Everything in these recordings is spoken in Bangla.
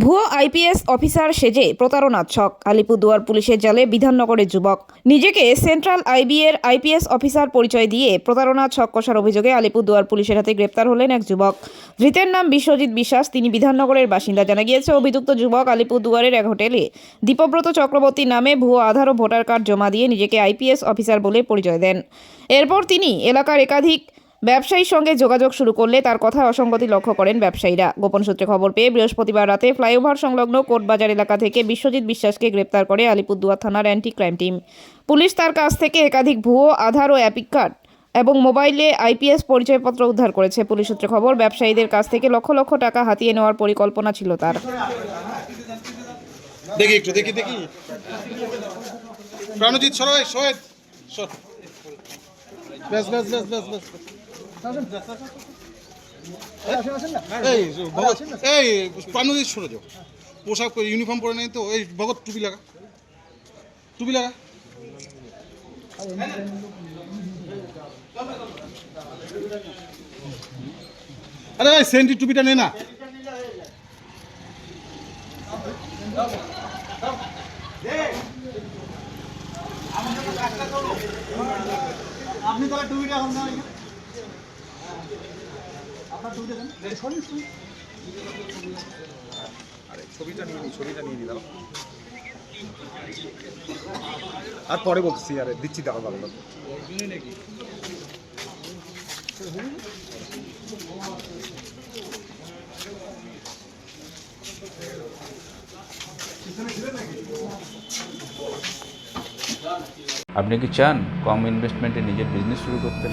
ভুয়ো আইপিএস অফিসার সেজে প্রতারণার ছক। আলিপুরদুয়ার পুলিশের জালে বিধাননগরের যুবক। নিজেকে সেন্ট্রাল আইবিএর আইপিএস অফিসার পরিচয় দিয়ে প্রতারণার ছক কষার অভিযোগে আলিপুরদুয়ার পুলিশের হাতে গ্রেপ্তার হলেন এক যুবক। ধৃতের নাম বিশ্বজিৎ বিশ্বাস। তিনি বিধাননগরের বাসিন্দা। জানা গিয়েছে, অভিযুক্ত যুবক আলিপুরদুয়ারের এক হোটেলে দীপব্রত চক্রবর্তী নামে ভুয়ো আধার ও ভোটার কার্ড জমা দিয়ে নিজেকে আইপিএস অফিসার বলে পরিচয় দেন। এরপর তিনি এলাকার একাধিক ব্যবসায়ীর সঙ্গে যোগাযোগ শুরু করলে তার কথায় অসঙ্গতি লক্ষ্য করেন ব্যবসায়ীরা। গোপন সূত্রে খবর পেয়ে বৃহস্পতিবার রাতে ফ্লাইওভার সংলগ্ন কোর্টবাজার এলাকা থেকে বিশ্বজিৎ বিশ্বাসকে গ্রেপ্তার করে আলিপুরদুয়ার থানার অ্যান্টি ক্রাইম টিম। পুলিশ তার কাছ থেকে একাধিক ভুয়ো আধার ও অ্যাপিক কার্ড এবং মোবাইলে আইপিএস পরিচয়পত্র উদ্ধার করেছে। পুলিশ সূত্রে খবর, ব্যবসায়ীদের কাছ থেকে লক্ষ লক্ষ টাকা হাতিয়ে নেওয়ার পরিকল্পনা ছিল তার। দেখি প্রাণজিৎ সরোয় সোয়েদ ব্যাস এই প্রাণজিৎ সরে যাও। পোশাক ইউনিফর্ম পরে নেই তো। এই ভগৎ টুপি লাগা আরে ভাই সেন্টি টুপিটা নে না। আপনি তাহলে টুপিটা এখন না আপনার টুপিটা দেন। আরে ছবিটা নিয়ে নি দাও। আর পরে বলছি, আরে দিচ্ছি দাও ভালো নাকি। আপনি কি চান কম ইনভেস্টমেন্টে নিজের বিজনেস শুরু করতে?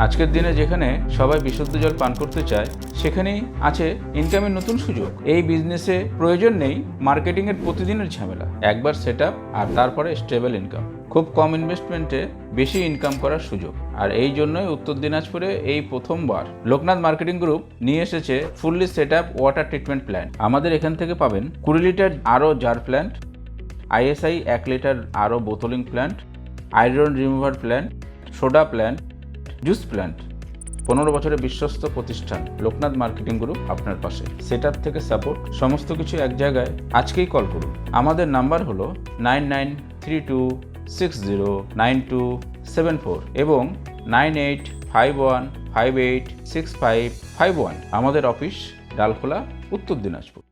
আজকের দিনে যেখানে সবাই বিশুদ্ধ জল পান করতে চায়, সেখানেই আছে ইনকামের নতুন সুযোগ। এই বিজনেসে প্রয়োজন নেই মার্কেটিংয়ের প্রতিদিনের ঝামেলা। একবার সেট আপ আর তারপরে স্টেবল ইনকাম। খুব কম ইনভেস্টমেন্টে বেশি ইনকাম করার সুযোগ। আর এই জন্যই উত্তর দিনাজপুরে এই প্রথমবার লোকনাথ মার্কেটিং গ্রুপ নিয়ে এসেছে fully set up water treatment plant. আমাদের এখান থেকে পাবেন 20 লিটার আরও জার প্ল্যান্ট, ISI 1 লিটার আরও bottling plant, iron remover plant, soda plant, juice plant. 15 বছরের বিশ্বস্ত প্রতিষ্ঠান লোকনাথ মার্কেটিং গ্রুপ আপনার পাশে। সেট আপ থেকে সাপোর্ট, সমস্ত কিছু এক জায়গায়। আজকেই কল করুন। আমাদের নাম্বার হলো 9932609274 এবং 9851586551। আমাদের অফিস ডালখোলা, উত্তর দিনাজপুর।